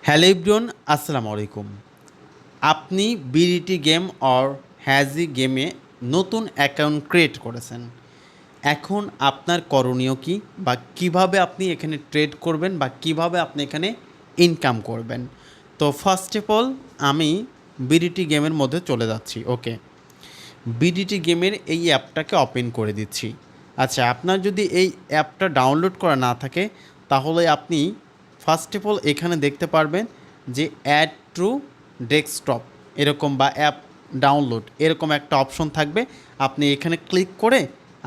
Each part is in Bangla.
হ্যালো এভরিওয়ান, আসসালামু আলাইকুম। আপনি বিডিটি গেম অর হ্যাজি গেমে নতুন অ্যাকাউন্ট ক্রিয়েট করেছেন। এখন আপনার করণীয় কী, বা কিভাবে আপনি এখানে ট্রেড করবেন, বা কিভাবে আপনি এখানে ইনকাম করবেন। তো ফার্স্ট অফ অল আমি বিডিটি গেমের মধ্যে চলে যাচ্ছি। ওকে, বিডিটি গেমের এই অ্যাপটাকে ওপেন করে দিচ্ছি। আচ্ছা, আপনার যদি এই অ্যাপটা ডাউনলোড করা না থাকে তাহলে আপনি ফার্স্ট অফ অল এখানে দেখতে পারবেন যে অ্যাড টু ডেস্কটপ এরকম, বা অ্যাপ ডাউনলোড এরকম একটা অপশন থাকবে। আপনি এখানে ক্লিক করে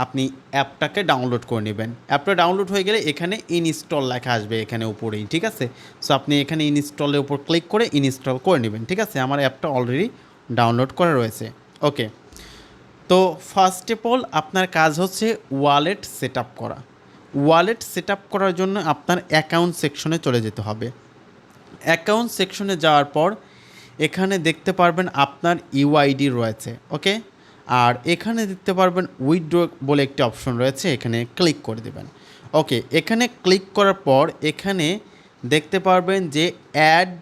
আপনি অ্যাপটাকে ডাউনলোড করে নেবেন। অ্যাপটা ডাউনলোড হয়ে গেলে এখানে ইনস্টল লেখা আসবে এখানে উপরেই, ঠিক আছে। সো আপনি এখানে ইনস্টলের উপর ক্লিক করে ইনস্টল করে নেবেন, ঠিক আছে। আমার অ্যাপটা অলরেডি ডাউনলোড করা রয়েছে। ওকে, তো ফার্স্ট অফ অল আপনার কাজ হচ্ছে ওয়ালেট সেট আপ করা। ওয়ালেট সেট আপ করার জন্য আপনার অ্যাকাউন্ট সেকশনে চলে যেতে হবে। অ্যাকাউন্ট সেকশনে যাওয়ার পর এখানে দেখতে পারবেন আপনার ইউআইডি রয়েছে। ওকে, আর এখানে দেখতে পারবেন উইথড্র বলে একটি অপশন রয়েছে, এখানে ক্লিক করে দেবেন। ওকে, এখানে ক্লিক করার পর এখানে দেখতে পারবেন যে অ্যাড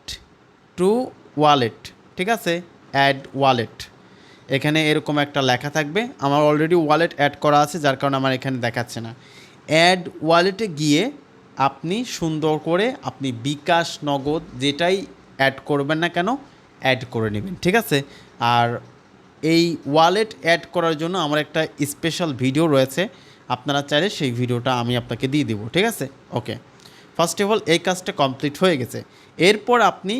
টু ওয়ালেট, ঠিক আছে। অ্যাড ওয়ালেট এখানে এরকম একটা লেখা থাকবে। আমার অলরেডি ওয়ালেট অ্যাড করা আছে, যার কারণে আমার এখানে দেখাচ্ছে না। অ্যাড ওয়ালেটে গিয়ে আপনি সুন্দর করে আপনি বিকাশ, নগদ যেটাই অ্যাড করবেন না কেন অ্যাড করে নেবেন, ঠিক আছে। আর এই ওয়ালেট অ্যাড করার জন্য আমার একটা স্পেশাল ভিডিও রয়েছে, আপনারা চাইলে সেই ভিডিওটা আমি আপনাকে দিয়ে দেবো, ঠিক আছে। ওকে, ফার্স্ট অফ অল এই কাজটা কমপ্লিট হয়ে গেছে। এরপর আপনি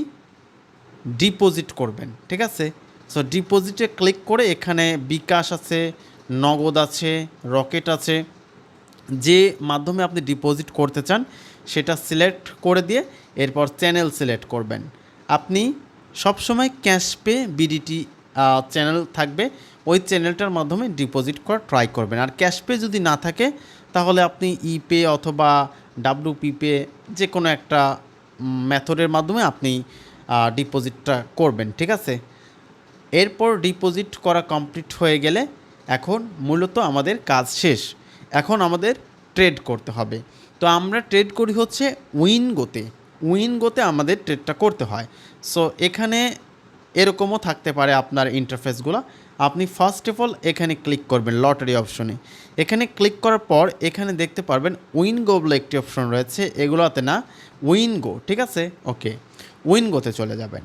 ডিপোজিট করবেন, ঠিক আছে। সো ডিপোজিটে ক্লিক করে এখানে বিকাশ আছে, নগদ আছে, রকেট আছে, যে মাধ্যমে আপনি ডিপোজিট করতে চান সেটা সিলেক্ট করে দিয়ে এরপর চ্যানেল সিলেক্ট করবেন। আপনি সবসময় ক্যাশ পে বিডিটি চ্যানেল থাকবে, ওই চ্যানেলটার মাধ্যমে ডিপোজিট করা ট্রাই করবেন। আর ক্যাশ পে যদি না থাকে তাহলে আপনি ইপে অথবা ডাব্লুপি পে যে কোনো একটা মেথডের মাধ্যমে আপনি ডিপোজিটটা করবেন, ঠিক আছে। এরপর ডিপোজিট করা কমপ্লিট হয়ে গেলে এখন মূলত আমাদের কাজ শেষ। এখন আমাদের ট্রেড করতে হবে। তো আমরা ট্রেড করি হচ্ছে উইনগোতে। উইনগোতে আমাদের ট্রেডটা করতে হয়। সো এখানে এরকমও থাকতে পারে আপনার ইন্টারফেসগুলো। আপনি ফার্স্ট অফ অল এখানে ক্লিক করবেন লটারি অপশনে। এখানে ক্লিক করার পর এখানে দেখতে পারবেন উইনগো বলে একটি অপশন রয়েছে, এগুলোতে না, উইনগো, ঠিক আছে। ওকে, উইনগোতে চলে যাবেন।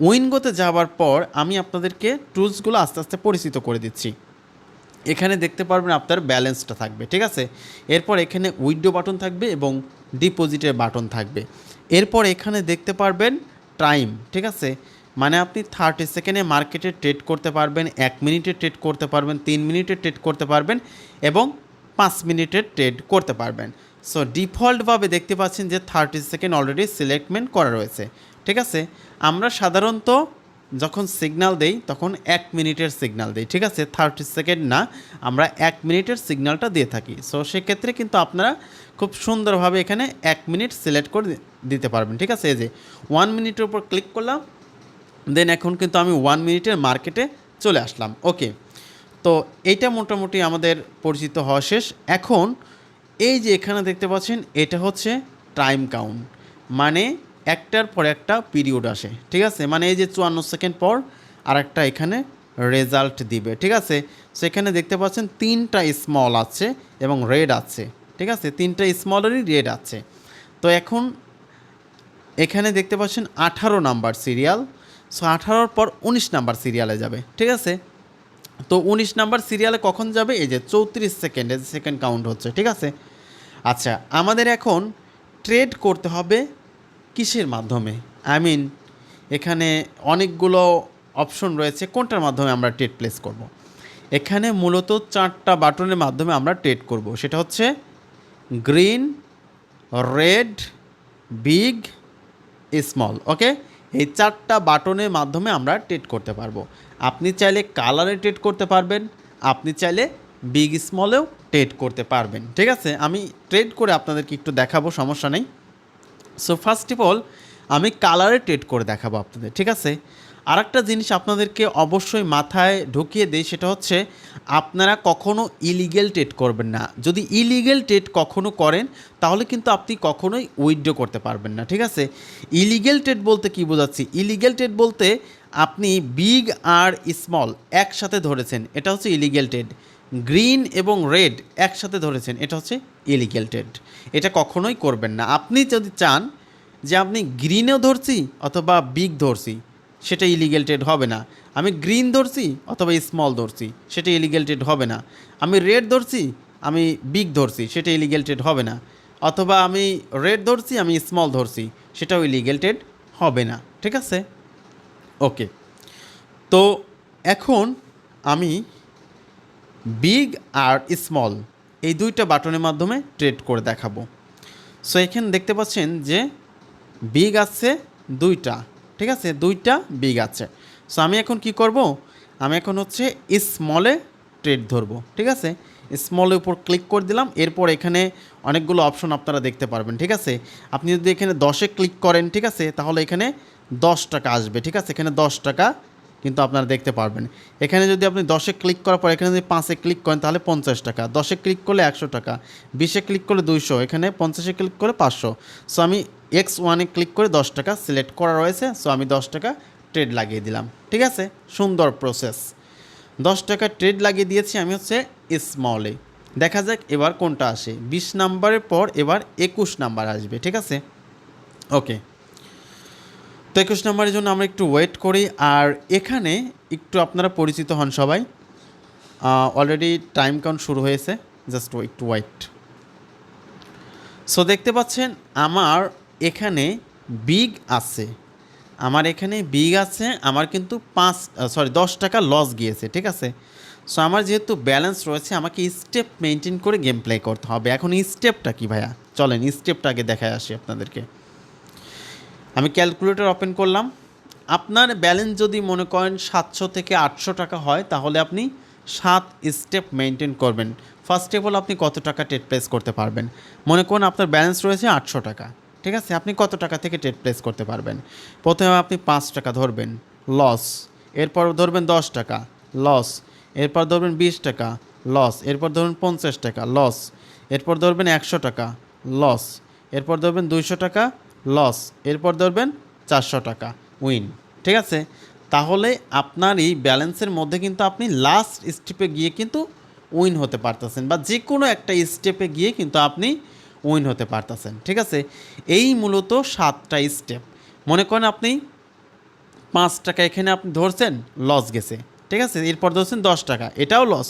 উইনগোতে যাওয়ার পর আমি আপনাদেরকে টুলসগুলো আস্তে আস্তে পরিচিত করে দিচ্ছি। এখানে দেখতে পারবেন আপনার ব্যালেন্সটা থাকবে, ঠিক আছে। এরপর এখানে উইথড্র বাটন থাকবে এবং ডিপোজিটের বাটন থাকবে। এরপর এখানে দেখতে পারবেন টাইম, ঠিক আছে। মানে আপনি 30 সেকেন্ডে মার্কেটে ট্রেড করতে পারবেন, 1 মিনিটে ট্রেড করতে পারবেন, 3 মিনিটে ট্রেড করতে পারবেন এবং 5 মিনিটের ট্রেড করতে পারবেন। সো ডিফল্টভাবে দেখতে পাচ্ছেন যে 30 সেকেন্ড অলরেডি সিলেক্টমেন্ট করা রয়েছে, ঠিক আছে। আমরা সাধারণত যখন সিগন্যাল দেই তখন 1 মিনিটের সিগন্যাল দেই, ঠিক আছে। 30 সেকেন্ড না, আমরা 1 মিনিটের সিগন্যালটা দিয়ে থাকি। সো সেক্ষেত্রে কিন্তু আপনারা খুব সুন্দরভাবে এখানে 1 মিনিট সিলেক্ট করে দিতে পারবেন, ঠিক আছে। এই যে 1 মিনিটের উপর ক্লিক করলাম, দেন এখন কিন্তু আমি 1 মিনিটের মার্কেটে চলে আসলাম। ওকে, তো এইটা মোটামুটি আমাদের পরিচিত হওয়া শেষ। এখন এই যে এখানে দেখতে পাচ্ছেন এটা হচ্ছে টাইম কাউন্ট, মানে একটার পর একটা পিরিয়ড আসে, ঠিক আছে। মানে এই যে 54 সেকেন্ড পর আর একটা এখানে রেজাল্ট দিবে, ঠিক আছে। সেখানে দেখতে পাচ্ছেন 3টা স্মল আছে এবং রেড আছে, ঠিক আছে। 3টা স্মলেরই রেড আছে। তো এখন এখানে দেখতে পাচ্ছেন 18 নাম্বার সিরিয়াল। সো 18-র পর 19 নাম্বার সিরিয়ালে যাবে, ঠিক আছে। তো 19 নাম্বার সিরিয়ালে কখন যাবে? এই যে 34 সেকেন্ডে সেকেন্ড কাউন্ট হচ্ছে, ঠিক আছে। আচ্ছা, আমাদের এখন ট্রেড করতে হবে কিসের মাধ্যমে? এখানে অনেকগুলো অপশন রয়েছে, কোনটার মাধ্যমে আমরা ট্রেড প্লেস করব। এখানে মূলত 4টা বাটনের মাধ্যমে আমরা ট্রেড করব। সেটা হচ্ছে গ্রিন, রেড, বিগ, স্মল। ওকে, এই 4টা বাটনের মাধ্যমে আমরা ট্রেড করতে পারবো। আপনি চাইলে কালারে ট্রেড করতে পারবেন, আপনি চাইলে বিগ স্মলেও ট্রেড করতে পারবেন, ঠিক আছে। আমি ট্রেড করে আপনাদেরকে একটু দেখাবো, সমস্যা নেই। সো ফার্স্ট অফ অল আমি কালারে ট্রেড করে দেখাবো আপনাদের, ঠিক আছে। আরেকটা জিনিস আপনাদেরকে অবশ্যই মাথায় ঢুকিয়ে দেই, সেটা হচ্ছে আপনারা কখনো ইলিগ্যাল ট্রেড করবেন না। যদি ইলিগ্যাল ট্রেড কখনো করেন তাহলে কিন্তু আপনি কখনোই উইথড্র করতে পারবেন না, ঠিক আছে? ইলিগ্যাল ট্রেড বলতে কি বোঝাচ্ছি? ইলিগ্যাল ট্রেড বলতে আপনি বিগ আর স্মল একসাথে ধরেছেন, এটা হচ্ছে ইলিগ্যাল ট্রেড। গ্রিন এবং রেড একসাথে ধরেছেন, এটা হচ্ছে ইলিগ্যাল ট্রেড। এটা কখনোই করবেন না। আপনি যদি চান যে আপনি গ্রিনেও ধরছি অথবা বিগ ধরছি, সেটা ইলিগ্যাল ট্রেড হবে না। আমি গ্রিন ধরছি অথবা স্মল ধরছি, সেটা ইলিগ্যাল ট্রেড হবে না। আমি রেড ধরছি, আমি বিগ ধরছি, সেটা ইলিগ্যাল ট্রেড হবে না। অথবা আমি রেড ধরছি, আমি স্মল ধরছি, সেটাও ইলিগ্যাল ট্রেড হবে না, ঠিক আছে? ওকে, তো এখন আমি বিগ আর স্মল এই দুইটা বাটনের মাধ্যমে ট্রেড করে দেখাবো। সো এখানে দেখতে পাচ্ছেন যে বিগ আছে দুইটা, ঠিক আছে? দুইটা বিগ আছে। সো আমি এখন কি করব? আমি এখন হচ্ছে স্মলে ট্রেড ধরবো, ঠিক আছে? স্মলের উপর ক্লিক করে দিলাম। এরপর এখানে অনেকগুলো অপশন আপনারা দেখতে পারবেন, ঠিক আছে? আপনি যদি এখানে 10-এ ক্লিক করেন, ঠিক আছে, তাহলে এখানে 10 টাকা আসবে, ঠিক আছে? এখানে 10 টাকা কিন্তু আপনারা দেখতে পারবেন। এখানে যদি আপনি 10-এ ক্লিক করার পর এখানে যদি 5-এ ক্লিক করেন তাহলে 50 টাকা, 10-এ ক্লিক করলে 100 টাকা, 20-এ ক্লিক করলে 200, এখানে 50-এ ক্লিক করে 500। সো আমি X1-এ ক্লিক করে 10 টাকা সিলেক্ট করা রয়েছে, সো আমি 10 টাকা ট্রেড লাগিয়ে দিলাম, ঠিক আছে? সুন্দর প্রসেস। 10 টাকা ট্রেড লাগিয়ে দিয়েছি আমি হচ্ছে স্মলে। দেখা যাক এবার কোনটা আসে। 20 নাম্বারের পর এবার 21 নাম্বার আসবে, ঠিক আছে? ওকে, তো 21 নম্বরের জন্য আমরা একটু ওয়েট করি। আর এখানে একটু আপনারা পরিচিত হন সবাই। অলরেডি টাইম কাউন্ট শুরু হয়েছে, জাস্ট একটু ওয়েট। সো দেখতে পাচ্ছেন আমার এখানে বিগ আছে, আমার এখানে বিগ আছে, আমার কিন্তু 10 টাকা লস গিয়েছে, ঠিক আছে? সো আমার যেহেতু ব্যালেন্স রয়েছে, আমাকে স্টেপ মেনটেন করে গেম প্লে করতে হবে। এখন স্টেপটা কি ভাইয়া? চলেন স্টেপটা আগে দেখায় আসি আপনাদেরকে। আমি ক্যালকুলেটর ওপেন করলাম। আপনার ব্যালেন্স যদি মনে করেন 700 থেকে 800 টাকা হয় তাহলে আপনি 7 স্টেপ মেনটেন করবেন। ফার্স্ট স্টেপ হলো আপনি কত টাকা ট্রেড প্লেস করতে পারবেন। মনে করুন আপনার ব্যালেন্স রয়েছে 800 টাকা, ঠিক আছে? আপনি কত টাকা থেকে ট্রেড প্লেস করতে পারবেন? প্রথমে আপনি 5 টাকা ধরবেন, লস। এরপর ধরবেন 10 টাকা, লস। এরপর ধরবেন 20 টাকা, লস। এরপর ধরবেন 50 টাকা, লস। এরপর ধরবেন 100 টাকা, লস। এরপর ধরবেন 200 টাকা, লস। এরপর ধরবেন 400 টাকা, উইন, ঠিক আছে? তাহলে আপনার এই ব্যালেন্সের মধ্যে কিন্তু আপনি লাস্ট স্টেপে গিয়ে কিন্তু উইন হতে পারতেছেন, বা যে কোনো একটা স্টেপে গিয়ে কিন্তু আপনি উইন হতে পারতেছেন, ঠিক আছে? এই মূলত 7টা স্টেপ। মনে করেন আপনি 5 টাকা এখানে আপনি ধরছেন, লস গেছে, ঠিক আছে? এরপর ধরছেন 10 টাকা, এটাও লস।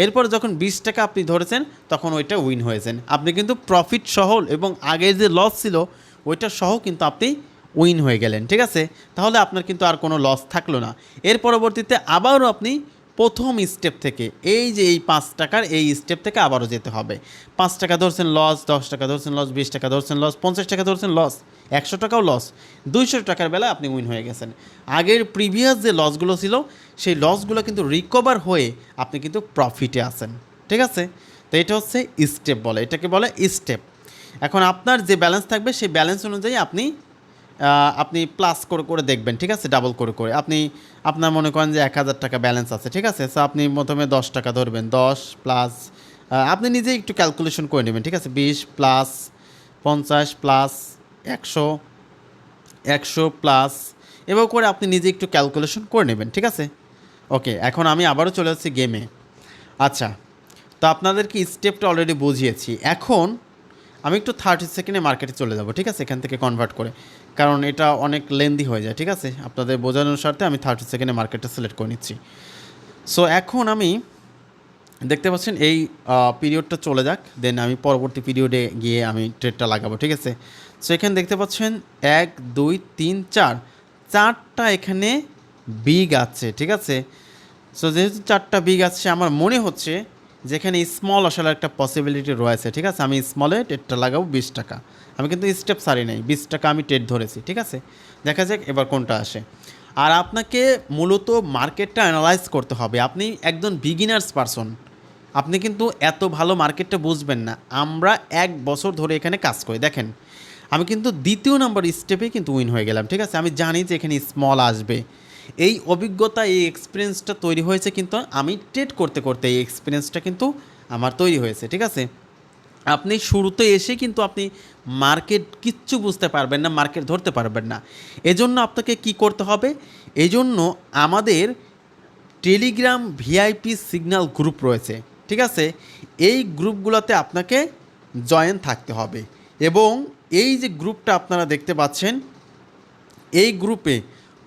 এরপর যখন 20 টাকা আপনি ধরেছেন তখন ওইটা উইন হয়েছেন। আপনি কিন্তু প্রফিট সহ এবং আগে যে লস ছিল ওইটা সহ কিন্তু আপনি উইন হয়ে গেলেন, ঠিক আছে? তাহলে আপনার কিন্তু আর কোনো লস থাকলো না। এর পরবর্তীতে আবারও আপনি প্রথম স্টেপ থেকে এই যে এই 5 টাকার এই স্টেপ থেকে আবারও যেতে হবে। 5 টাকা ধরছেন লস, 10 টাকা ধরছেন লস, 20 টাকা ধরছেন লস, 50 টাকা ধরছেন লস, 100 টাকাও লস, 200 টাকার বেলায় আপনি উইন হয়ে গেছেন। আগের প্রিভিয়াস যে লসগুলো ছিল সেই লসগুলো কিন্তু রিকভার হয়ে আপনি কিন্তু প্রফিটে আছেন, ঠিক আছে? তো এটা হচ্ছে স্টেপ বলে, এটাকে বলে স্টেপ। এখন আপনার যে ব্যালেন্স থাকবে সেই ব্যালেন্স অনুযায়ী আপনি আপনি প্লাস করে করে দেখবেন, ঠিক আছে? ডাবল করে করে আপনি আপনার মনে করেন যে 1000 টাকা ব্যালেন্স আছে, ঠিক আছে? সো আপনি প্রথমে 10 টাকা ধরবেন, 10 প্লাস আপনি নিজেই একটু ক্যালকুলেশন করে নেবেন, ঠিক আছে? 20 প্লাস 50 প্লাস 100, 100 প্লাস, এভাবে করে আপনি নিজে একটু ক্যালকুলেশন করে নেবেন, ঠিক আছে? ওকে, এখন আমি আবারও চলে যাচ্ছি গেমে। আচ্ছা, তো আপনাদেরকে স্টেপটা অলরেডি বুঝিয়েছি। এখন আমি একটু 30 সেকেন্ডে মার্কেটে চলে যাব, ঠিক আছে? এখান থেকে কনভার্ট করে, কারণ এটা অনেক লেন্দি হয়ে যায়, ঠিক আছে? আপনাদের বোঝানোর স্বার্থে আমি 30 সেকেন্ডে মার্কেটটা সিলেক্ট করে নিচ্ছি। সো এখন আমি দেখতে পাচ্ছেন এই পিরিয়ডটা চলে যাক, দেন আমি পরবর্তী পিরিয়ডে গিয়ে আমি ট্রেডটা লাগাবো, ঠিক আছে? সো এখানে দেখতে পাচ্ছেন 1 2 3 4 4টা এখানে বিগ আছে, ঠিক আছে? সো যেহেতু 4টা বিগ আছে আমার মনে হচ্ছে যেখানে স্মল আসার একটা পসিবিলিটি রয়েছে, ঠিক আছে? আমি স্মলে ট্রেডটা লাগাবো 20 টাকা। আমি কিন্তু স্টেপ সারি নাই, 20 টাকা আমি ট্রেড ধরেছি, ঠিক আছে? দেখা যাক এবার কোনটা আসে। আর আপনাকে মূলত মার্কেটটা অ্যানালাইজ করতে হবে। আপনি একজন বিগিনার্স পারসন, আপনি কিন্তু এত ভালো মার্কেটটা বুঝবেন না। আমরা 1 বছর ধরে এখানে কাজ করি। দেখেন আমি কিন্তু দ্বিতীয় নম্বর স্টেপে কিন্তু উইন হয়ে গেলাম, ঠিক আছে? আমি জানি যে এখানে স্মল আসবে, এই অভিজ্ঞতা, এই এক্সপিরিয়েন্সটা তৈরি হয়েছে কিন্তু আমি ট্রেড করতে করতে, এই এক্সপিরিয়েন্সটা কিন্তু আমার তৈরি হয়েছে, ঠিক আছে। আপনি শুরুতে এসে কিন্তু আপনি মার্কেট কিচ্ছু বুঝতে পারবেন না, মার্কেট ধরতে পারবেন না। এজন্য আপনাকে কি করতে হবে, এজন্য আমাদের টেলিগ্রাম ভিআইপি সিগন্যাল গ্রুপ রয়েছে, ঠিক আছে। এই গ্রুপগুলোতে আপনাকে জয়েন থাকতে হবে এবং এই যে গ্রুপটা আপনারা দেখতে পাচ্ছেন, এই গ্রুপে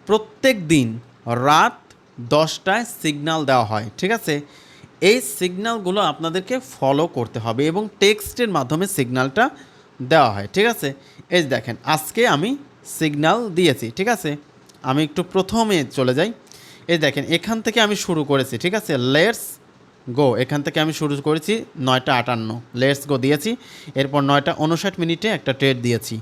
প্রত্যেক দিন রাত 10টায় সিগন্যাল দেওয়া হয়, ঠিক আছে। এই সিগন্যালগুলো আপনাদেরকে ফলো করতে হবে এবং টেক্সটের মাধ্যমে সিগন্যালটা দেওয়া হয়, ঠিক আছে। এই যে দেখেন আজকে আমি সিগন্যাল দিয়েছি, ঠিক আছে। আমি একটু প্রথমে চলে যাই। এই দেখেন এখান থেকে আমি শুরু করেছি, ঠিক আছে। লেটস গো, এখান থেকে আমি শুরু করেছি 9টা 58, লেটস গো দিয়েছি। এরপর 9টা 59 একটা ট্রেড দিয়েছি।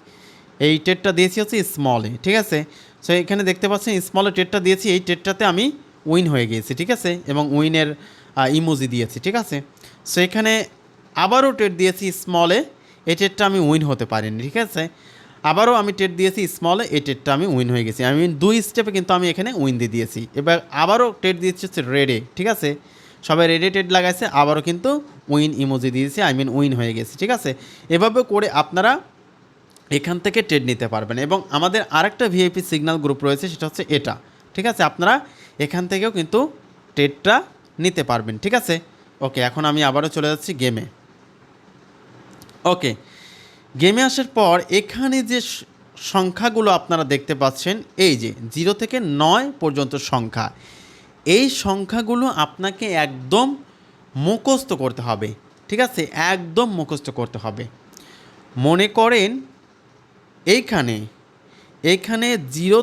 এই ট্রেডটা দিয়েছি হচ্ছে স্মলে, ঠিক আছে। সো এখানে দেখতে পাচ্ছেন স্মলে ট্রেডটা দিয়েছি, এই ট্রেডটাতে আমি উইন হয়ে গিয়েছি, ঠিক আছে, এবং উইনের ইমোজি দিয়েছি, ঠিক আছে। সো এখানে আবারও ট্রেড দিয়েছি স্মলে, এই ট্রেডটা আমি উইন হতে পারিনি, ঠিক আছে। আবারও আমি ট্রেড দিয়েছি স্মলে, এই ট্রেডটা আমি উইন হয়ে গেছি। আমি 2 স্টেপে কিন্তু আমি এখানে উইন দিয়ে দিয়েছি। এবার আবারও ট্রেড দিয়েছি হচ্ছে রেডে, ঠিক আছে। সবাই রেডে ট্রেড লাগাইছে, আবারও কিন্তু উইন ইমোজি দিয়েছি, উইন হয়ে গেছি, ঠিক আছে। এভাবে করে আপনারা এখান থেকে ট্রেড নিতে পারবেন। এবং আমাদের আরেকটা ভিআইপি সিগন্যাল গ্রুপ রয়েছে, সেটা হচ্ছে এটা, ঠিক আছে। আপনারা এখান থেকেও কিন্তু ট্রেডটা নিতে পারবেন, ঠিক আছে। ওকে, এখন আমি আবারও চলে যাচ্ছি গেমে। ওকে, গেমে আসার পর এখানে যে সংখ্যাগুলো আপনারা দেখতে পাচ্ছেন, এই যে 0 থেকে 9 পর্যন্ত সংখ্যা, এই সংখ্যাগুলো আপনাকে একদম মুখস্থ করতে হবে, ঠিক আছে, একদম মুখস্থ করতে হবে। মনে করেন এইখানে এইখানে 0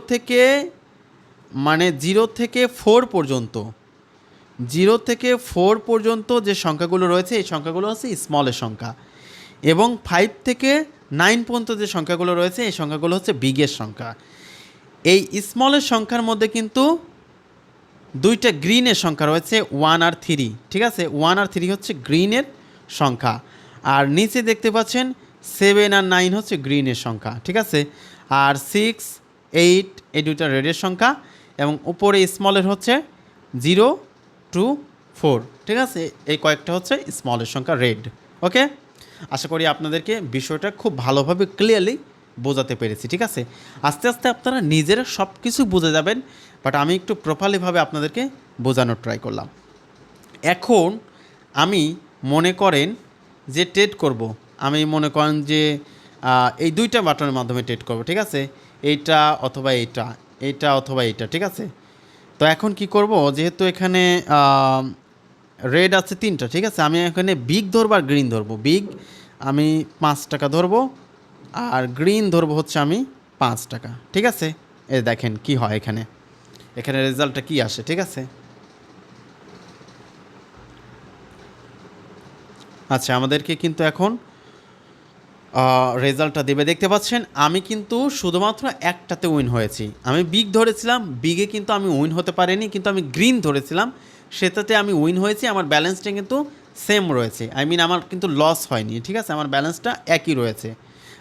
থেকে 4 পর্যন্ত, 0 থেকে 4 পর্যন্ত যে সংখ্যাগুলো রয়েছে, এই সংখ্যাগুলো হচ্ছে স্মলের সংখ্যা। এবং 5 থেকে 9 পর্যন্ত যে সংখ্যাগুলো রয়েছে, এই সংখ্যাগুলো হচ্ছে বিগের সংখ্যা। এই স্মলের সংখ্যার মধ্যে কিন্তু 2টা গ্রিনের সংখ্যা রয়েছে, 1 আর 3, ঠিক আছে। 1 আর 3 হচ্ছে গ্রিনের সংখ্যা, আর নিচে দেখতে পাচ্ছেন 7 আর 9 হচ্ছে গ্রিনের সংখ্যা, ঠিক আছে। আর 6, 8 এই 2টা রেডের সংখ্যা, এবং উপরে স্মলের হচ্ছে 0 to 4, ঠিক আছে। এই কয়েকটা হচ্ছে স্মলের সংখ্যা, রেড। ওকে, আশা করি আপনাদেরকে বিষয়টা খুব ভালোভাবে ক্লিয়ারলি বোঝাতে পেরেছি, ঠিক আছে। আস্তে আস্তে আপনারা নিজেরা সব কিছু বুঝে যাবেন, বাট আমি একটু প্রপারলিভাবে আপনাদেরকে বোঝানোর ট্রাই করলাম। এখন আমি মনে করেন যে ট্রেড করব, আমি মনে করেন যে এই 2টা বাটনের মাধ্যমে ট্রেড করব, ঠিক আছে। এইটা অথবা এইটা, এইটা অথবা এইটা, ঠিক আছে। তো এখন কি করব, যেহেতু এখানে রেড আছে 3টা, ঠিক আছে। আমি এখানে বিগ ধরবো আর গ্রিন ধরবো। বিগ আমি 5 টাকা ধরবো, আর গ্রিন ধরবো হচ্ছে আমি 5 টাকা, ঠিক আছে। এই দেখেন কি হয় এখানে, এখানে রেজাল্টটা কি আসে, ঠিক আছে। আচ্ছা, আমাদেরকে কিন্তু এখন রেজাল্টটা দেবে, দেখতে পাচ্ছেন। আমি কিন্তু শুধুমাত্র একটাতে উইন হয়েছি। আমি বিগ ধরেছিলাম, বিগে কিন্তু আমি উইন হতে পারিনি, কিন্তু আমি গ্রিন ধরেছিলাম, সেটাতে আমি উইন হয়েছি। আমার ব্যালেন্সটা কিন্তু সেম রয়েছে, আমার কিন্তু লস হয়নি, ঠিক আছে। আমার ব্যালেন্সটা একই রয়েছে।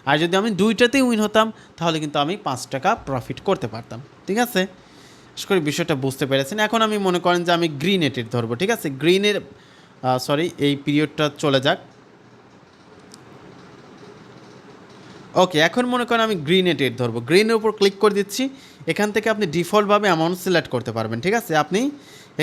আর যদি আমি 2টাতেই উইন হতাম, তাহলে কিন্তু আমি 5 টাকা প্রফিট করতে পারতাম, ঠিক আছে। আশা করি বিষয়টা বুঝতে পেরেছেন। এখন আমি মনে করেন যে আমি গ্রিন এটেড ধরবো, ঠিক আছে। গ্রিনের এই পিরিয়ডটা চলে যাক। ওকে, এখন মনে করেন আমি গ্রিনে ট্রেড ধরবো। গ্রিনের উপর ক্লিক করে দিচ্ছি। এখান থেকে আপনি ডিফল্টভাবে অ্যামাউন্ট সিলেক্ট করতে পারবেন, ঠিক আছে। আপনি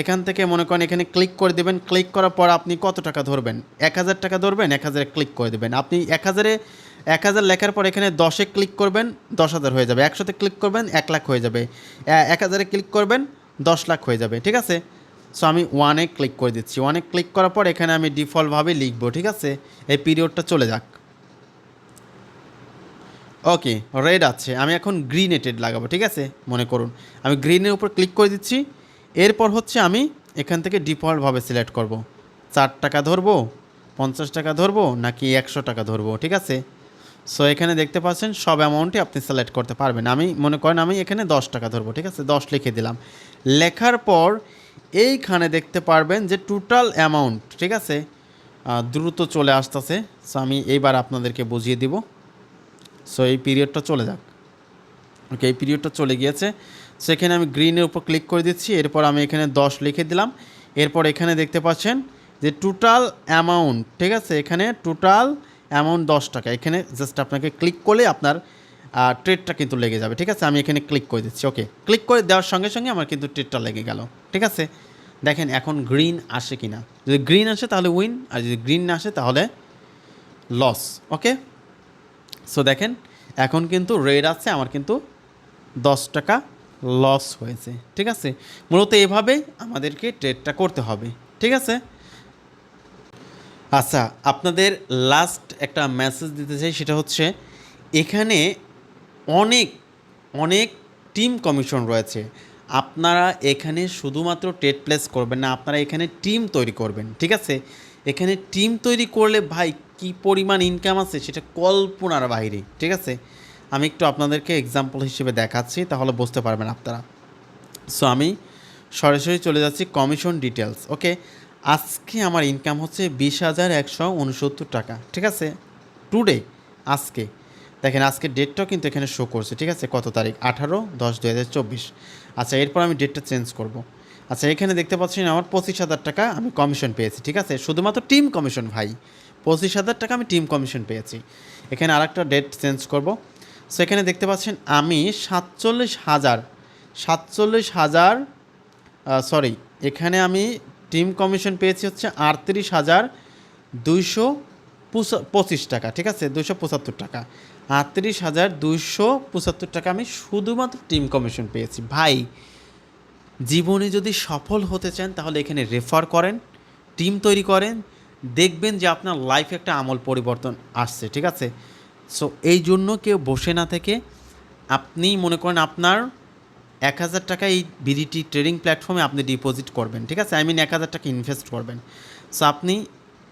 এখান থেকে মনে করেন এখানে ক্লিক করে দেবেন। ক্লিক করার পর আপনি কত টাকা ধরবেন, 1000 টাকা ধরবেন, 1000-এ ক্লিক করে দেবেন। আপনি 1000 লেখার পর এখানে 10-এ ক্লিক করবেন, 10,000 হয়ে যাবে। 100-তে ক্লিক করবেন, 1 লাখ হয়ে যাবে। 1000-এ ক্লিক করবেন, 10 লাখ হয়ে যাবে, ঠিক আছে। সো আমি 1-এ ক্লিক করে দিচ্ছি। 1-এ ক্লিক করার পর এখানে আমি ডিফল্টভাবে লিখবো, ঠিক আছে। এই পিরিয়ডটা চলে যাক। ওকে, রেড আছে, আমি এখন গ্রিন এটেড লাগাবো, ঠিক আছে। মনে করুন আমি গ্রিনের উপর ক্লিক করে দিচ্ছি। এরপর হচ্ছে আমি এখান থেকে ডিফল্টভাবে সিলেক্ট করব, 4 টাকা ধরবো, 50 টাকা ধরবো, নাকি 100 টাকা ধরবো, ঠিক আছে। সো এখানে দেখতে পাচ্ছেন সব অ্যামাউন্টই আপনি সিলেক্ট করতে পারবেন। আমি মনে করেন আমি এখানে 10 টাকা ধরবো, ঠিক আছে। 10 লিখে দিলাম। লেখার পর এইখানে দেখতে পারবেন যে টোটাল অ্যামাউন্ট, ঠিক আছে, দ্রুত চলে আসতেছে। সো আমি এইবার আপনাদেরকে বুঝিয়ে দিব। সো এই পিরিয়ডটা চলে যাক। ওকে, এই পিরিয়ডটা চলে গিয়েছে। সো এখানে আমি গ্রিনের উপর ক্লিক করে দিচ্ছি, এরপর আমি এখানে 10 লিখে দিলাম। এরপর এখানে দেখতে পাচ্ছেন যে টোটাল অ্যামাউন্ট, ঠিক আছে, এখানে টোটাল অ্যামাউন্ট 10 টাকা। এখানে জাস্ট আপনাকে ক্লিক করলে আপনার ট্রেডটা কিন্তু লেগে যাবে, ঠিক আছে। আমি এখানে ক্লিক করে দিচ্ছি। ওকে, ক্লিক করে দেওয়ার সঙ্গে সঙ্গে আমার কিন্তু ট্রেডটা লেগে গেল, ঠিক আছে। দেখেন এখন গ্রিন আসে কি না, যদি গ্রিন আসে তাহলে উইন, আর যদি গ্রিন না আসে তাহলে লস। ওকে, সো দেখেন এখন কিন্তু রেড আছে, আমার কিন্তু 10 টাকা লস হয়েছে, ঠিক আছে। মূলত এভাবেই আমাদেরকে ট্রেডটা করতে হবে, ঠিক আছে। আচ্ছা, আপনাদের লাস্ট একটা মেসেজ দিতে চাই, সেটা হচ্ছে এখানে অনেক অনেক টিম কমিশন রয়েছে। আপনারা এখানে শুধুমাত্র ট্রেড প্লেস করবেন না, আপনারা এখানে টিম তৈরি করবেন, ঠিক আছে। এখানে টিম তৈরি করলে ভাই কী পরিমাণ ইনকাম আছে সেটা কল্পনার বাইরে, ঠিক আছে। আমি একটু আপনাদেরকে এক্সাম্পল হিসেবে দেখাচ্ছি, তাহলে বুঝতে পারবেন আপনারা। সো আমি সরাসরি চলে যাচ্ছি কমিশন ডিটেলস। ওকে, আজকে আমার ইনকাম হচ্ছে 20,169 টাকা, ঠিক আছে, টুডে, আজকে। দেখেন আজকে ডেটটাও কিন্তু এখানে শো করছে, ঠিক আছে, কত তারিখ, 18/10/2024। আচ্ছা, এরপর আমি ডেটটা চেঞ্জ করব। আচ্ছা, এখানে দেখতে পাচ্ছেন আমার 25,000 টাকা আমি কমিশন পেয়েছি, ঠিক আছে, শুধুমাত্র টিম কমিশন ভাই, 25,000 টাকা আমি টিম কমিশন পেয়েছি। এখানে আরেকটা ডেট চেঞ্জ করব। সো এখানে দেখতে পাচ্ছেন আমি 47,000 সরি, এখানে আমি টিম কমিশন পেয়েছি হচ্ছে 38,225 টাকা, ঠিক আছে, 275 টাকা, 38,275 টাকা আমি শুধুমাত্র টিম কমিশন পেয়েছি। ভাই জীবনে যদি সফল হতে চান তাহলে এখানে রেফার করেন, টিম তৈরি করেন, দেখবেন যে আপনার লাইফে একটা আমূল পরিবর্তন আসছে, ঠিক আছে। সো এই জন্য কেউ বসে না থেকে আপনি মনে করেন আপনার 1,000 টাকা এই বিডিটি ট্রেডিং প্ল্যাটফর্মে আপনি ডিপোজিট করবেন, ঠিক আছে, 1,000 টাকা ইনভেস্ট করবেন। সো আপনি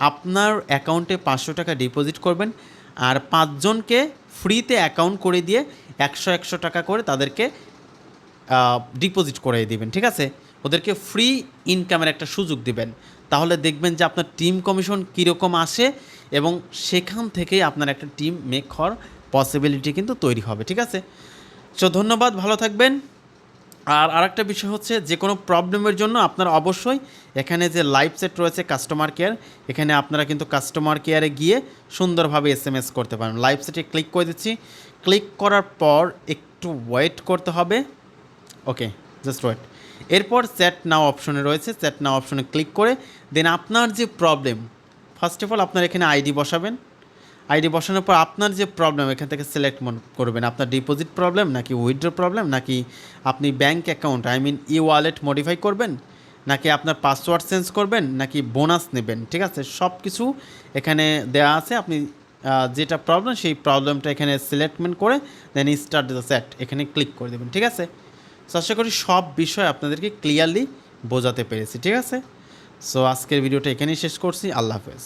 আপনার অ্যাকাউন্টে 500 টাকা ডিপোজিট করবেন, আর 5 জনকে ফ্রিতে অ্যাকাউন্ট করে দিয়ে 100 টাকা করে তাদেরকে ডিপোজিট করে দিবেন, ঠিক আছে, ওদেরকে ফ্রি ইনকামের একটা সুযোগ দিবেন। তাহলে দেখবেন যে আপনার টিম কমিশন কীরকম আসে, এবং সেখান থেকেই আপনার একটা টিম মেক হওয়ার পসিবিলিটি কিন্তু তৈরি হবে, ঠিক আছে। সো ধন্যবাদ, ভালো থাকবেন। আর আরেকটা বিষয় হচ্ছে যে কোনো প্রবলেমের জন্য আপনারা অবশ্যই এখানে যে লাইভ সেট রয়েছে কাস্টমার কেয়ার, এখানে আপনারা কিন্তু কাস্টমার কেয়ারে গিয়ে সুন্দরভাবে SMS করতে পারেন। লাইভ সেটে ক্লিক করে দিচ্ছি, ক্লিক করার পর একটু ওয়েট করতে হবে। ওকে, জাস্ট ওয়েট। এরপর চ্যাট নাও অপশনে রয়েছে, চ্যাট নাও অপশনে ক্লিক করে দেন আপনার যে প্রবলেম, ফার্স্ট অফ অল আপনার এখানে আইডি বসাবেন। আইডি বসানোর পর আপনার যে প্রবলেম এখান থেকে সিলেক্ট করবেন, আপনার ডিপোজিট প্রবলেম নাকি উইথড্র প্রবলেম, নাকি আপনি ব্যাঙ্ক অ্যাকাউন্ট ই ওয়ালেট মডিফাই করবেন, নাকি আপনার পাসওয়ার্ড চেঞ্জ করবেন, নাকি বোনাস নেবেন, ঠিক আছে, সব কিছু এখানে দেওয়া আছে। আপনি যেটা প্রবলেম সেই প্রবলেমটা এখানে সিলেক্টমেন্ট করে দেন স্টার্ট দ্য চ্যাট এখানে ক্লিক করে দেবেন, ঠিক আছে। সো আশা করি সব বিষয় আপনাদেরকে ক্লিয়ারলি বোঝাতে পেরেছি, ঠিক আছে। সো আজকের ভিডিওটা এখানেই শেষ করছি। আল্লাহ হাফেজ।